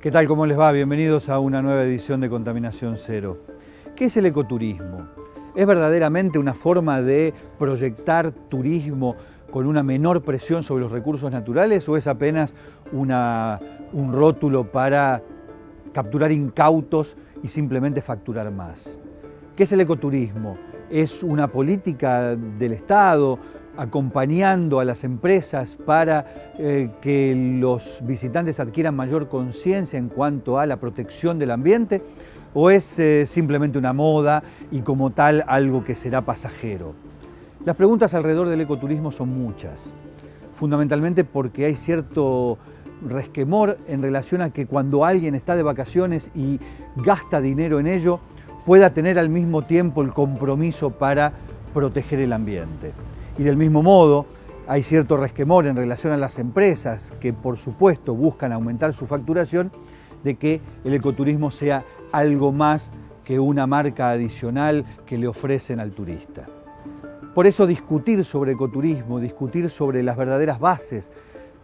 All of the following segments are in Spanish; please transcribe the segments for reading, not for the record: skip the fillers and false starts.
¿Qué tal? ¿Cómo les va? Bienvenidos a una nueva edición de Contaminación Cero. ¿Qué es el ecoturismo? ¿Es verdaderamente una forma de proyectar turismo con una menor presión sobre los recursos naturales o es apenas un rótulo para capturar incautos y simplemente facturar más? ¿Qué es el ecoturismo? ¿Es una política del Estado acompañando a las empresas para que los visitantes adquieran mayor conciencia en cuanto a la protección del ambiente? ¿O es simplemente una moda y como tal algo que será pasajero? Las preguntas alrededor del ecoturismo son muchas, fundamentalmente porque hay cierto resquemor en relación a que cuando alguien está de vacaciones y gasta dinero en ello, pueda tener al mismo tiempo el compromiso para proteger el ambiente. Y del mismo modo, hay cierto resquemor en relación a las empresas que, por supuesto, buscan aumentar su facturación, de que el ecoturismo sea algo más que una marca adicional que le ofrecen al turista. Por eso discutir sobre ecoturismo, discutir sobre las verdaderas bases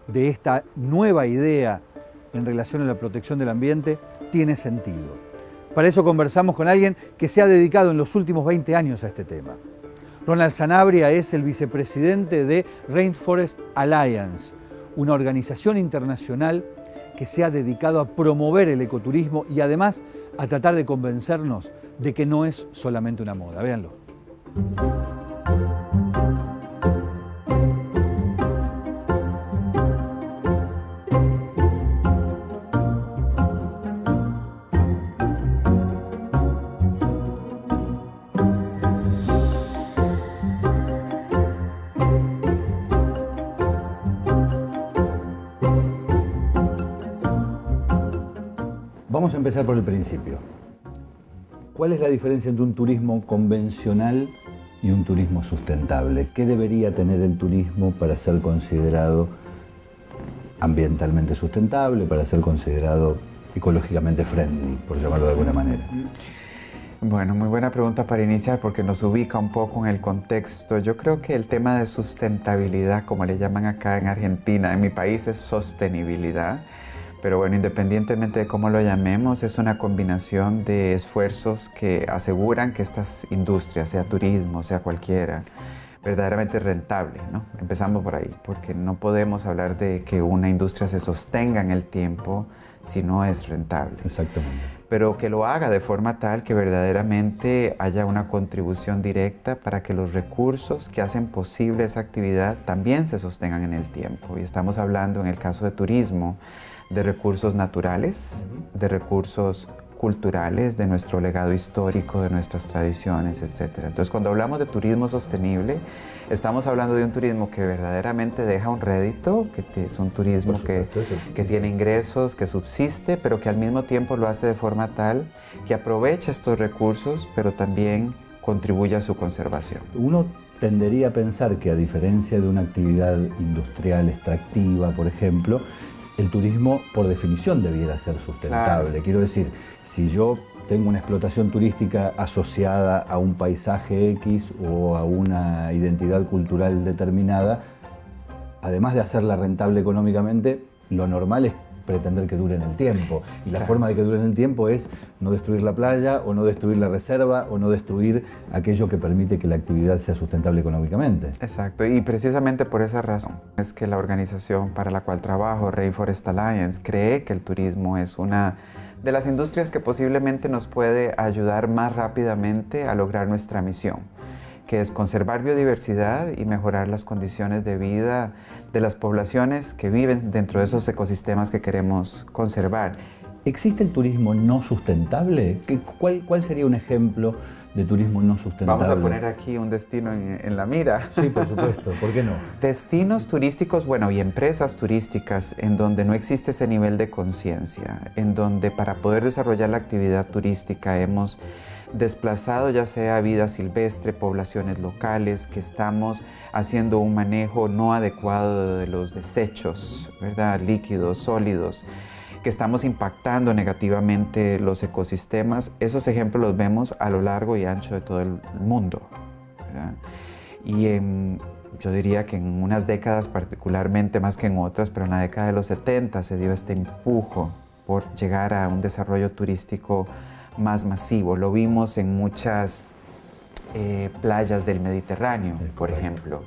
de esta nueva idea en relación a la protección del ambiente tiene sentido. Para eso conversamos con alguien que se ha dedicado en los últimos 20 años a este tema. Ronald Sanabria es el vicepresidente de Rainforest Alliance, una organización internacional que se ha dedicado a promover el ecoturismo y además a tratar de convencernos de que no es solamente una moda. Véanlo. Vamos a empezar por el principio. ¿Cuál es la diferencia entre un turismo convencional y un turismo sustentable? ¿Qué debería tener el turismo para ser considerado ambientalmente sustentable, para ser considerado ecológicamente friendly, por llamarlo de alguna manera? Bueno, muy buena pregunta para iniciar porque nos ubica un poco en el contexto. Yo creo que el tema de sustentabilidad, como le llaman acá en Argentina, en mi país es sostenibilidad. Pero bueno, independientemente de cómo lo llamemos, es una combinación de esfuerzos que aseguran que estas industrias, sea turismo, sea cualquiera, verdaderamente rentable, ¿no? Empezamos por ahí, porque no podemos hablar de que una industria se sostenga en el tiempo si no es rentable. Exactamente. Pero que lo haga de forma tal que verdaderamente haya una contribución directa para que los recursos que hacen posible esa actividad también se sostengan en el tiempo. Y estamos hablando, en el caso de turismo, de recursos naturales, de recursos culturales, de nuestro legado histórico, de nuestras tradiciones, etc. Entonces, cuando hablamos de turismo sostenible, estamos hablando de un turismo que verdaderamente deja un rédito, que es un turismo que tiene ingresos, que subsiste, pero que al mismo tiempo lo hace de forma tal que aprovecha estos recursos, pero también contribuye a su conservación. Uno tendería a pensar que, a diferencia de una actividad industrial extractiva, por ejemplo, el turismo, por definición, debiera ser sustentable. Claro. Quiero decir, si yo tengo una explotación turística asociada a un paisaje X o a una identidad cultural determinada, además de hacerla rentable económicamente, lo normal es pretender que dure en el tiempo. Y la forma de que dure en el tiempo es no destruir la playa, o no destruir la reserva, o no destruir aquello que permite que la actividad sea sustentable económicamente. Exacto, y precisamente por esa razón es que la organización para la cual trabajo, Rainforest Alliance, cree que el turismo es una de las industrias que posiblemente nos puede ayudar más rápidamente a lograr nuestra misión, que es conservar biodiversidad y mejorar las condiciones de vida de las poblaciones que viven dentro de esos ecosistemas que queremos conservar. ¿Existe el turismo no sustentable? ¿Cuál sería un ejemplo de turismo no sustentable? Vamos a poner aquí un destino en la mira. Sí, por supuesto. ¿Por qué no? Destinos turísticos, bueno, y empresas turísticas en donde no existe ese nivel de conciencia, en donde para poder desarrollar la actividad turística hemos desplazado ya sea vida silvestre, poblaciones locales, que estamos haciendo un manejo no adecuado de los desechos, ¿verdad? Líquidos, sólidos, que estamos impactando negativamente los ecosistemas. Esos ejemplos los vemos a lo largo y ancho de todo el mundo, ¿verdad? Y yo diría que en unas décadas particularmente más que en otras, pero en la década de los 70 se dio este empujo por llegar a un desarrollo turístico más masivo. Lo vimos en muchas playas del Mediterráneo, por ejemplo,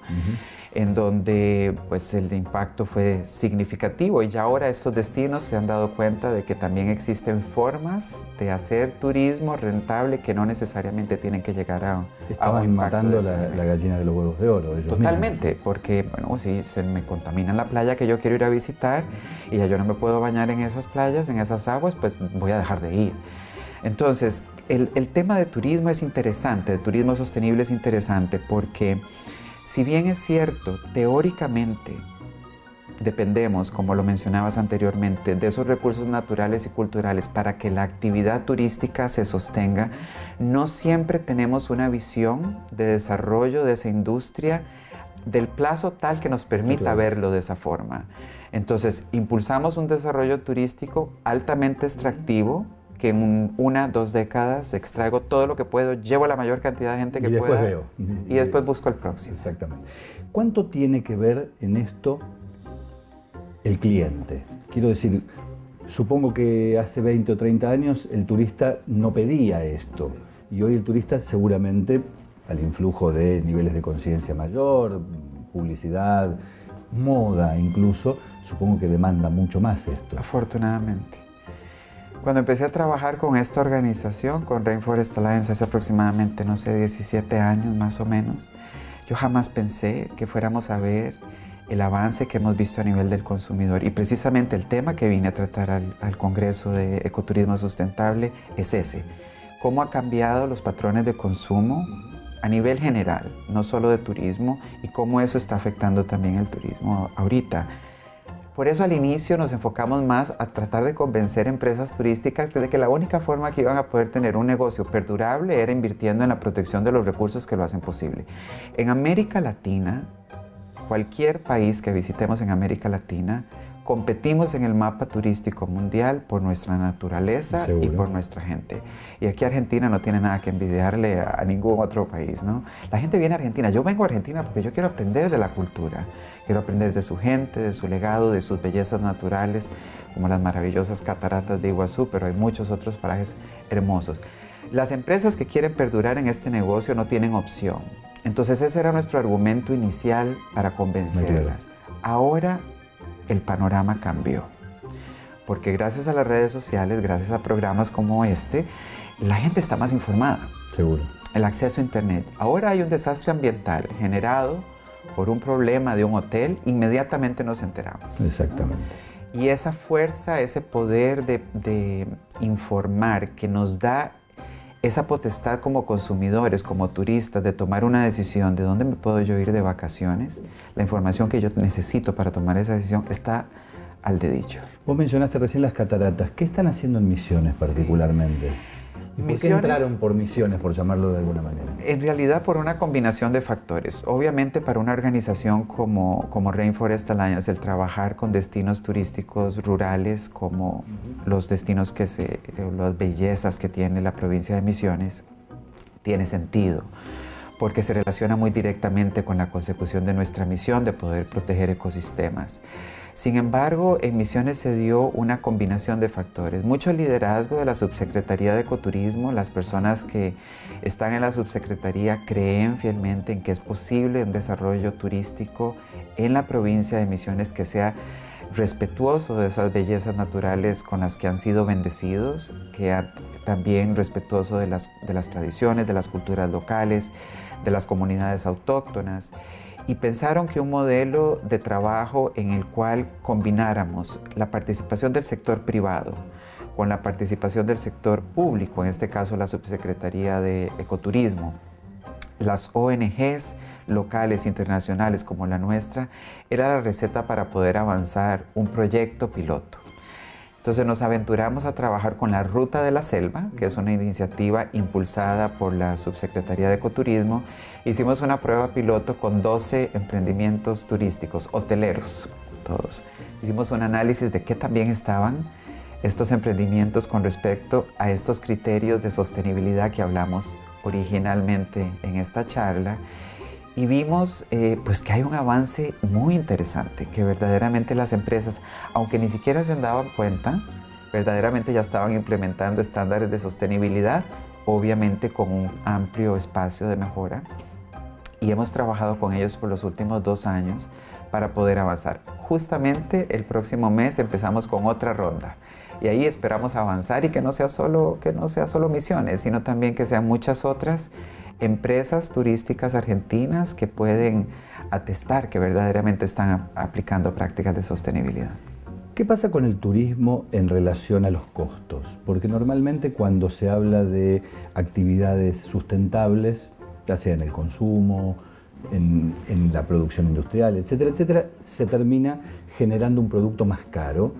en donde pues, el impacto fue significativo, y ya ahora estos destinos se han dado cuenta de que también existen formas de hacer turismo rentable que no necesariamente tienen que llegar a un impacto matando la gallina de los huevos de oro. Totalmente, porque bueno, si se me contamina la playa que yo quiero ir a visitar y ya yo no me puedo bañar en esas playas, en esas aguas, pues voy a dejar de ir. Entonces, el tema de turismo es interesante, de turismo sostenible es interesante, porque si bien es cierto, teóricamente dependemos, como lo mencionabas anteriormente, de esos recursos naturales y culturales para que la actividad turística se sostenga, no siempre tenemos una visión de desarrollo de esa industria del plazo tal que nos permita verlo de esa forma. Entonces, impulsamos un desarrollo turístico altamente extractivo, que en 1 o 2 décadas extraigo todo lo que puedo, llevo la mayor cantidad de gente que pueda. Veo. Y después busco el próximo. Exactamente. ¿Cuánto tiene que ver en esto el cliente? Quiero decir, supongo que hace 20 o 30 años el turista no pedía esto. Y hoy el turista seguramente, al influjo de niveles de conciencia mayor, publicidad, moda incluso, supongo que demanda mucho más esto. Afortunadamente. Cuando empecé a trabajar con esta organización, con Rainforest Alliance, hace aproximadamente, no sé, 17 años más o menos, yo jamás pensé que fuéramos a ver el avance que hemos visto a nivel del consumidor. Y precisamente el tema que vine a tratar al Congreso de Ecoturismo Sustentable es ese. Cómo ha cambiado los patrones de consumo a nivel general, no solo de turismo, y cómo eso está afectando también el turismo ahorita. Por eso al inicio nos enfocamos más a tratar de convencer empresas turísticas de que la única forma que iban a poder tener un negocio perdurable era invirtiendo en la protección de los recursos que lo hacen posible. En América Latina, cualquier país que visitemos en América Latina, competimos en el mapa turístico mundial por nuestra naturaleza y por nuestra gente. Y aquí Argentina no tiene nada que envidiarle a ningún otro país, ¿no? La gente viene a Argentina. Yo vengo a Argentina porque yo quiero aprender de la cultura. Quiero aprender de su gente, de su legado, de sus bellezas naturales, como las maravillosas cataratas de Iguazú, pero hay muchos otros parajes hermosos. Las empresas que quieren perdurar en este negocio no tienen opción. Entonces ese era nuestro argumento inicial para convencerlas. Ahora el panorama cambió, porque gracias a las redes sociales, gracias a programas como este, la gente está más informada. Seguro. El acceso a internet. Ahora hay un desastre ambiental generado por un problema de un hotel, inmediatamente nos enteramos. Exactamente. Y esa fuerza, ese poder de informar que nos da esa potestad como consumidores, como turistas, de tomar una decisión de dónde me puedo yo ir de vacaciones, la información que yo necesito para tomar esa decisión está al dedillo. Vos mencionaste recién las cataratas. ¿Qué están haciendo en Misiones particularmente? ¿Y por qué entraron por Misiones, por llamarlo de alguna manera? En realidad por una combinación de factores. Obviamente para una organización como Rainforest Alliance, el trabajar con destinos turísticos rurales como los destinos las bellezas que tiene la provincia de Misiones, tiene sentido, porque se relaciona muy directamente con la consecución de nuestra misión de poder proteger ecosistemas. Sin embargo, en Misiones se dio una combinación de factores. Mucho liderazgo de la Subsecretaría de Ecoturismo. Las personas que están en la Subsecretaría creen fielmente en que es posible un desarrollo turístico en la provincia de Misiones que sea respetuoso de esas bellezas naturales con las que han sido bendecidos, que también respetuoso de las tradiciones, de las culturas locales, de las comunidades autóctonas. Y pensaron que un modelo de trabajo en el cual combináramos la participación del sector privado con la participación del sector público, en este caso la Subsecretaría de Ecoturismo, las ONGs locales, internacionales como la nuestra, era la receta para poder avanzar un proyecto piloto. Entonces nos aventuramos a trabajar con la Ruta de la Selva, que es una iniciativa impulsada por la Subsecretaría de Ecoturismo. Hicimos una prueba piloto con 12 emprendimientos turísticos, hoteleros, todos. Hicimos un análisis de qué también estaban estos emprendimientos con respecto a estos criterios de sostenibilidad que hablamos originalmente en esta charla. Y vimos pues que hay un avance muy interesante, que verdaderamente las empresas, aunque ni siquiera se daban cuenta, verdaderamente ya estaban implementando estándares de sostenibilidad, obviamente con un amplio espacio de mejora. Y hemos trabajado con ellos por los últimos 2 años para poder avanzar. Justamente el próximo mes empezamos con otra ronda. Y ahí esperamos avanzar y que no sea solo Misiones, sino también que sean muchas otras empresas turísticas argentinas que pueden atestar que verdaderamente están aplicando prácticas de sostenibilidad. ¿Qué pasa con el turismo en relación a los costos? Porque normalmente cuando se habla de actividades sustentables, ya sea en el consumo, en la producción industrial, etcétera, etcétera, se termina generando un producto más caro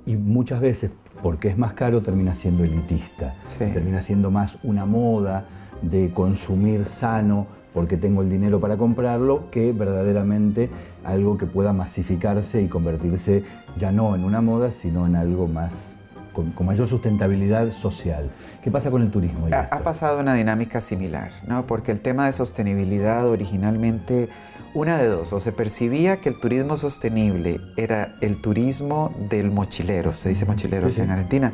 y muchas veces, porque es más caro, termina siendo elitista, Sí. termina siendo más una moda de consumir sano porque tengo el dinero para comprarlo, que verdaderamente algo que pueda masificarse y convertirse ya no en una moda, sino en algo más con mayor sustentabilidad social. ¿Qué pasa con el turismo? Ha pasado una dinámica similar, ¿no? Porque el tema de sostenibilidad originalmente, una de dos, o se percibía que el turismo sostenible era el turismo del mochilero, se dice mochilero Sí, en sí. Argentina,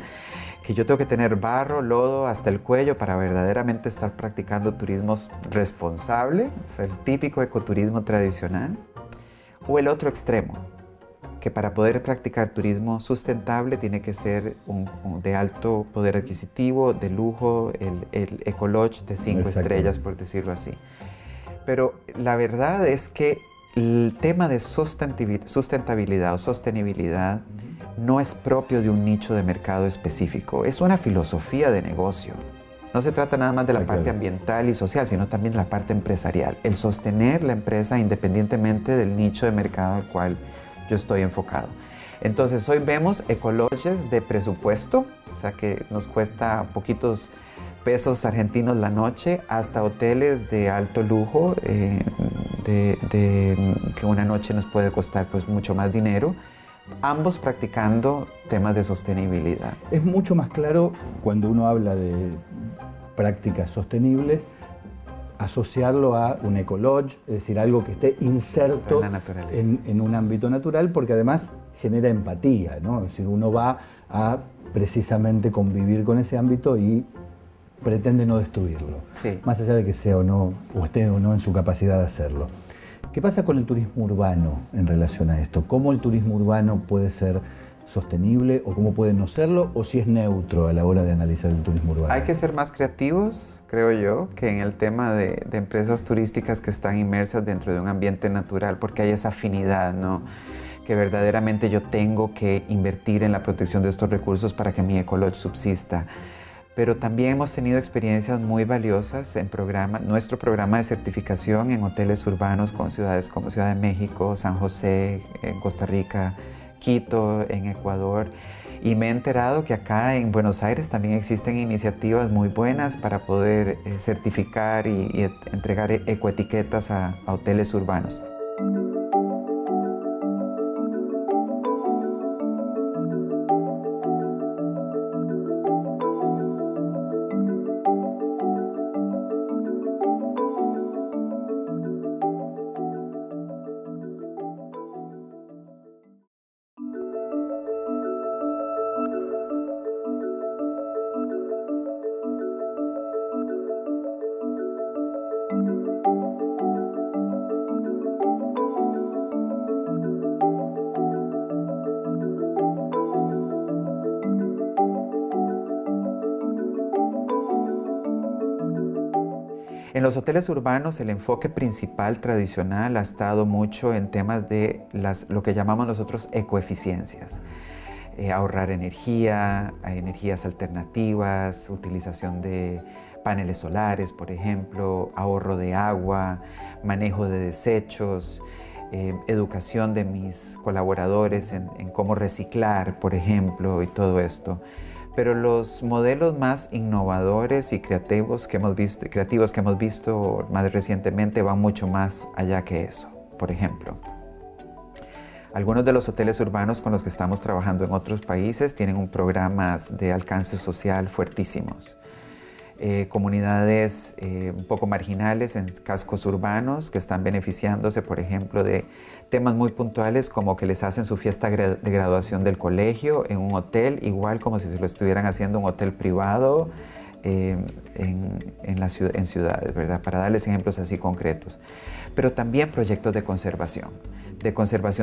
que yo tengo que tener barro, lodo hasta el cuello para verdaderamente estar practicando turismo responsable, o sea, el típico ecoturismo tradicional, o el otro extremo, que para poder practicar turismo sustentable tiene que ser de alto poder adquisitivo, de lujo, el Ecolodge de 5 estrellas, por decirlo así. Pero la verdad es que el tema de sustentabilidad o sostenibilidad no es propio de un nicho de mercado específico, es una filosofía de negocio. No se trata nada más de la parte ambiental y social, sino también de la parte empresarial. El sostener la empresa independientemente del nicho de mercado al cual yo estoy enfocado. Entonces hoy vemos ecolodges de presupuesto, o sea que nos cuesta poquitos pesos argentinos la noche, hasta hoteles de alto lujo, que una noche nos puede costar pues mucho más dinero, ambos practicando temas de sostenibilidad. Es mucho más claro cuando uno habla de prácticas sostenibles, asociarlo a un ecolodge, es decir, algo que esté inserto en un ámbito natural, porque además genera empatía, ¿no? Es decir, uno va a precisamente convivir con ese ámbito y pretende no destruirlo, Sí. más allá de que sea o no, o esté o no en su capacidad de hacerlo. ¿Qué pasa con el turismo urbano en relación a esto? ¿Cómo el turismo urbano puede ser sostenible o cómo puede no serlo, o si es neutro a la hora de analizar el turismo urbano? Hay que ser más creativos, creo yo, que en el tema de empresas turísticas que están inmersas dentro de un ambiente natural, porque hay esa afinidad, ¿no? Que verdaderamente yo tengo que invertir en la protección de estos recursos para que mi ecolodge subsista. Pero también hemos tenido experiencias muy valiosas en nuestro programa de certificación en hoteles urbanos con ciudades como Ciudad de México, San José, en Costa Rica, Quito, en Ecuador, y me he enterado que acá en Buenos Aires también existen iniciativas muy buenas para poder certificar y entregar ecoetiquetas a hoteles urbanos. En los hoteles urbanos el enfoque principal tradicional ha estado mucho en temas de lo que llamamos nosotros ecoeficiencias. Ahorrar energía, energías alternativas, utilización de paneles solares, por ejemplo, ahorro de agua, manejo de desechos, educación de mis colaboradores en cómo reciclar, por ejemplo, y todo esto. Pero los modelos más innovadores y creativos que hemos visto más recientemente van mucho más allá que eso. Por ejemplo, algunos de los hoteles urbanos con los que estamos trabajando en otros países tienen un programas de alcance social fuertísimos. comunidades un poco marginales en cascos urbanos que están beneficiándose, por ejemplo, de temas muy puntuales como que les hacen su fiesta de graduación del colegio en un hotel, igual como si se lo estuvieran haciendo en un hotel privado en ciudades, ¿verdad? Para darles ejemplos así concretos. Pero también proyectos de conservación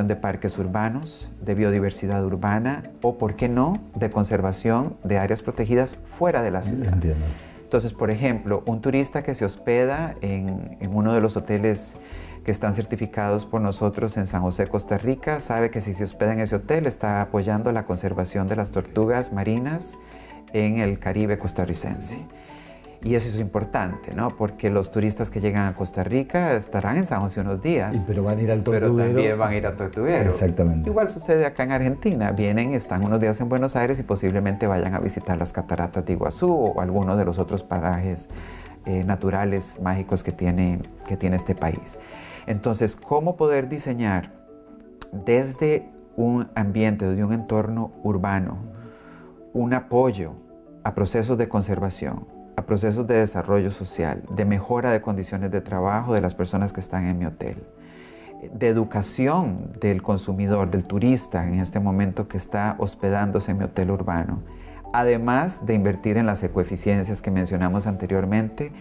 de parques urbanos, de biodiversidad urbana o, ¿por qué no?, de conservación de áreas protegidas fuera de la ciudad. Entiendo. Entonces, por ejemplo, un turista que se hospeda en uno de los hoteles que están certificados por nosotros en San José, Costa Rica, sabe que si se hospeda en ese hotel está apoyando la conservación de las tortugas marinas en el Caribe costarricense. Y eso es importante, ¿no? Porque los turistas que llegan a Costa Rica estarán en San José unos días. Pero van a ir al Tortuguero. Pero también van a ir a Tortuguero. Exactamente. Igual sucede acá en Argentina. Vienen, están unos días en Buenos Aires y posiblemente vayan a visitar las cataratas de Iguazú o alguno de los otros parajes naturales, mágicos que tiene este país. Entonces, ¿cómo poder diseñar desde un ambiente, desde un entorno urbano, un apoyo a procesos de conservación, a procesos de desarrollo social, de mejora de condiciones de trabajo de las personas que están en mi hotel, de educación del consumidor, del turista en este momento que está hospedándose en mi hotel urbano, además de invertir en las ecoeficiencias que mencionamos anteriormente,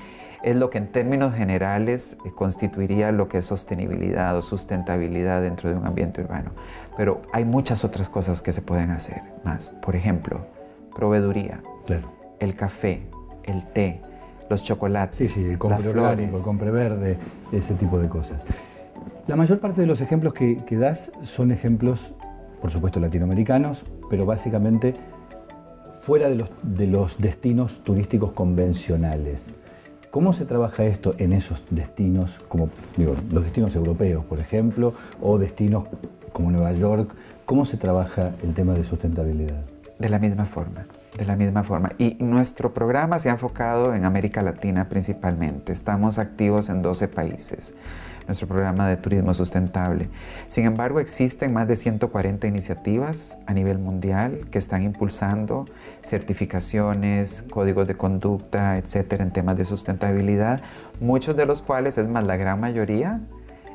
es lo que en términos generales constituiría lo que es sostenibilidad o sustentabilidad dentro de un ambiente urbano. Pero hay muchas otras cosas que se pueden hacer más. Por ejemplo, proveeduría, claro, el café, el té, los chocolates, el las compre flores. orgánico, el compre verde, ese tipo de cosas. La mayor parte de los ejemplos que das son ejemplos, por supuesto, latinoamericanos, pero básicamente fuera de los destinos turísticos convencionales. ¿Cómo se trabaja esto en esos destinos, como digo, los destinos europeos, por ejemplo, o destinos como Nueva York? ¿Cómo se trabaja el tema de sustentabilidad? De la misma forma. De la misma forma. Y nuestro programa se ha enfocado en América Latina principalmente. Estamos activos en 12 países, nuestro programa de turismo sustentable. Sin embargo, existen más de 140 iniciativas a nivel mundial que están impulsando certificaciones, códigos de conducta, etcétera, en temas de sustentabilidad, muchos de los cuales, es más, la gran mayoría,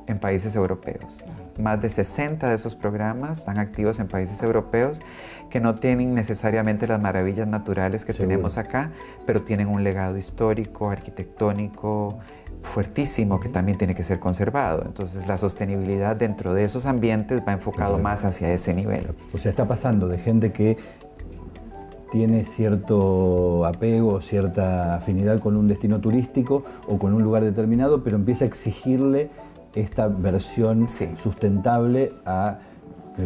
en países europeos. Más de 60 de esos programas están activos en países europeos que no tienen necesariamente las maravillas naturales que tenemos acá, pero tienen un legado histórico, arquitectónico, fuertísimo, que también tiene que ser conservado. Entonces, la sostenibilidad dentro de esos ambientes va enfocado más hacia ese nivel. O sea, está pasando de gente que tiene cierto apego, cierta afinidad con un destino turístico o con un lugar determinado, pero empieza a exigirle esta versión sustentable a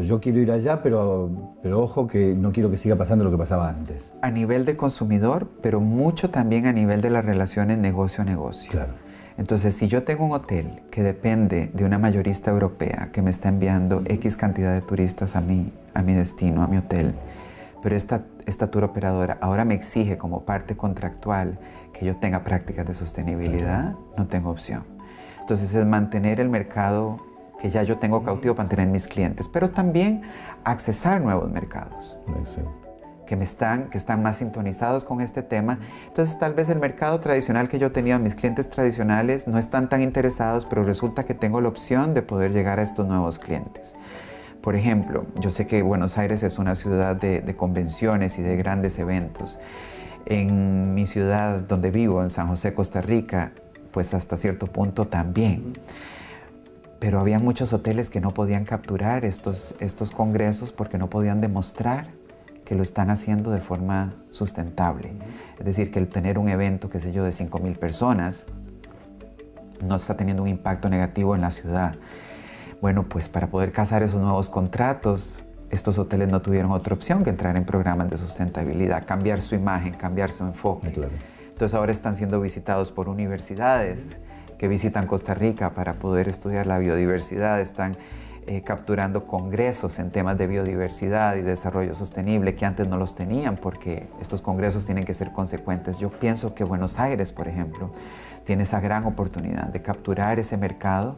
yo quiero ir allá, pero ojo que no quiero que siga pasando lo que pasaba antes. A nivel de consumidor, pero mucho también a nivel de las relaciones negocio-negocio. Claro. Entonces, si yo tengo un hotel que depende de una mayorista europea que me está enviando X cantidad de turistas a mi destino, a mi hotel, pero esta tour operadora ahora me exige como parte contractual que yo tenga prácticas de sostenibilidad, no tengo opción. Entonces, es mantener el mercado que ya yo tengo cautivo para tener mis clientes, pero también accesar nuevos mercados que están más sintonizados con este tema. Entonces, tal vez el mercado tradicional que yo tenía, mis clientes tradicionales, no están tan interesados, pero resulta que tengo la opción de poder llegar a estos nuevos clientes. Por ejemplo, yo sé que Buenos Aires es una ciudad de convenciones y de grandes eventos. En mi ciudad donde vivo, en San José, Costa Rica, pues hasta cierto punto también. Pero había muchos hoteles que no podían capturar estos congresos porque no podían demostrar que lo están haciendo de forma sustentable. Es decir, que el tener un evento, qué sé yo, de 5,000 personas no está teniendo un impacto negativo en la ciudad. Bueno, pues para poder casar esos nuevos contratos, estos hoteles no tuvieron otra opción que entrar en programas de sustentabilidad, cambiar su imagen, cambiar su enfoque. Claro. Entonces ahora están siendo visitados por universidades que visitan Costa Rica para poder estudiar la biodiversidad, están capturando congresos en temas de biodiversidad y desarrollo sostenible que antes no los tenían porque estos congresos tienen que ser consecuentes. Yo pienso que Buenos Aires, por ejemplo, tiene esa gran oportunidad de capturar ese mercado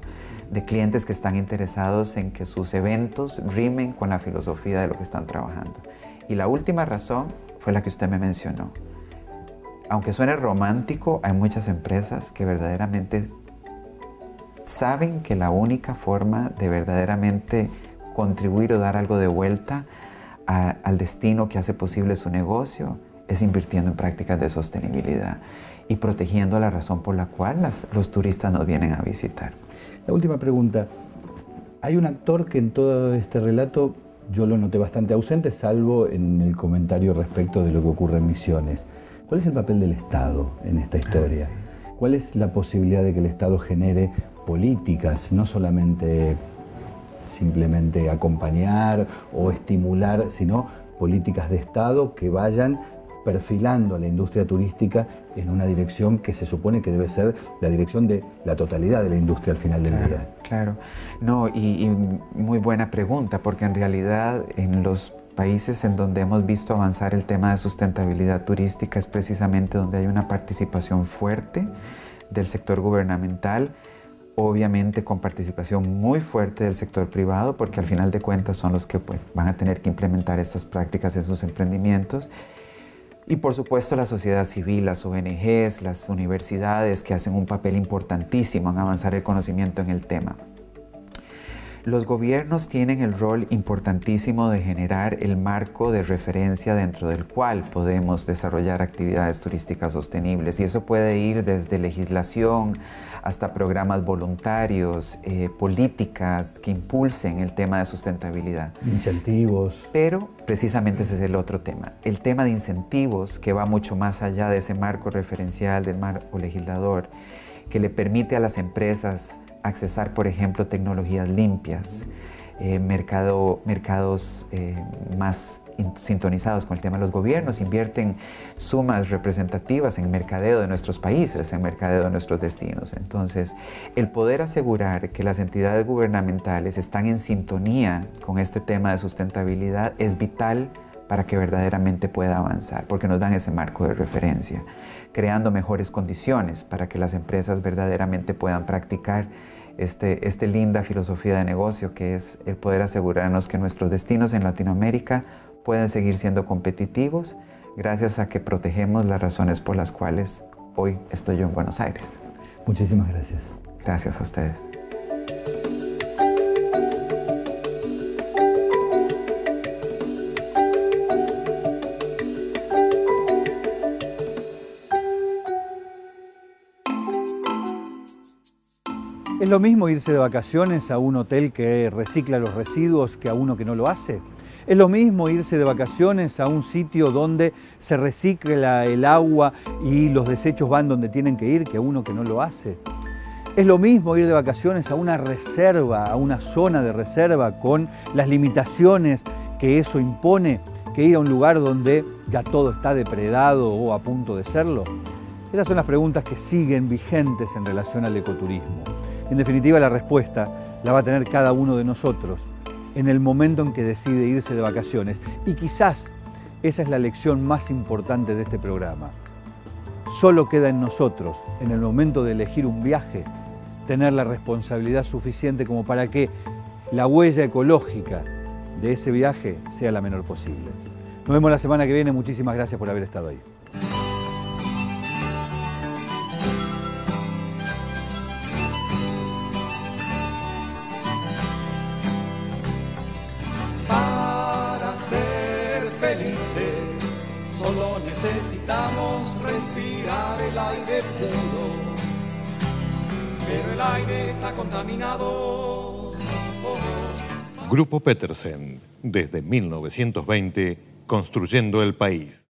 de clientes que están interesados en que sus eventos rimen con la filosofía de lo que están trabajando. Y la última razón fue la que usted me mencionó. aunque suene romántico, hay muchas empresas que verdaderamente saben que la única forma de verdaderamente contribuir o dar algo de vuelta al destino que hace posible su negocio es invirtiendo en prácticas de sostenibilidad y protegiendo la razón por la cual los turistas nos vienen a visitar. La última pregunta. Hay un actor que en todo este relato yo lo noté bastante ausente, salvo en el comentario respecto de lo que ocurre en Misiones. ¿Cuál es el papel del Estado en esta historia? ¿Cuál es la posibilidad de que el Estado genere políticas, no solamente simplemente acompañar o estimular, sino políticas de Estado que vayan perfilando a la industria turística en una dirección que se supone que debe ser la dirección de la totalidad de la industria al final del día? Claro, no, y muy buena pregunta, porque en realidad en los países en donde hemos visto avanzar el tema de sustentabilidad turística es precisamente donde hay una participación fuerte del sector gubernamental, obviamente con participación muy fuerte del sector privado, porque al final de cuentas son los que van a tener que implementar estas prácticas en sus emprendimientos. Y por supuesto la sociedad civil, las ONGs, las universidades que hacen un papel importantísimo en avanzar el conocimiento en el tema. Los gobiernos tienen el rol importantísimo de generar el marco de referencia dentro del cual podemos desarrollar actividades turísticas sostenibles, y eso puede ir desde legislación hasta programas voluntarios, políticas que impulsen el tema de sustentabilidad. Incentivos. Pero precisamente ese es el otro tema, el tema de incentivos, que va mucho más allá de ese marco referencial del marco legislador, que le permite a las empresas accesar, por ejemplo, tecnologías limpias, mercados más sintonizados con el tema de los gobiernos, invierten sumas representativas en mercadeo de nuestros países, en mercadeo de nuestros destinos. Entonces, el poder asegurar que las entidades gubernamentales están en sintonía con este tema de sustentabilidad es vital para que verdaderamente pueda avanzar, porque nos dan ese marco de referencia, creando mejores condiciones para que las empresas verdaderamente puedan practicar esta linda filosofía de negocio, que es el poder asegurarnos que nuestros destinos en Latinoamérica pueden seguir siendo competitivos gracias a que protegemos las razones por las cuales hoy estoy yo en Buenos Aires. Muchísimas gracias. Gracias a ustedes. ¿Es lo mismo irse de vacaciones a un hotel que recicla los residuos que a uno que no lo hace? ¿Es lo mismo irse de vacaciones a un sitio donde se recicla el agua y los desechos van donde tienen que ir que a uno que no lo hace? ¿Es lo mismo ir de vacaciones a una reserva, a una zona de reserva con las limitaciones que eso impone, que ir a un lugar donde ya todo está depredado o a punto de serlo? Esas son las preguntas que siguen vigentes en relación al ecoturismo. En definitiva, la respuesta la va a tener cada uno de nosotros en el momento en que decide irse de vacaciones. Y quizás esa es la lección más importante de este programa. Solo queda en nosotros, en el momento de elegir un viaje, tener la responsabilidad suficiente como para que la huella ecológica de ese viaje sea la menor posible. Nos vemos la semana que viene. Muchísimas gracias por haber estado ahí. Solo necesitamos respirar el aire puro, pero el aire está contaminado. Grupo Petersen, desde 1920, construyendo el país.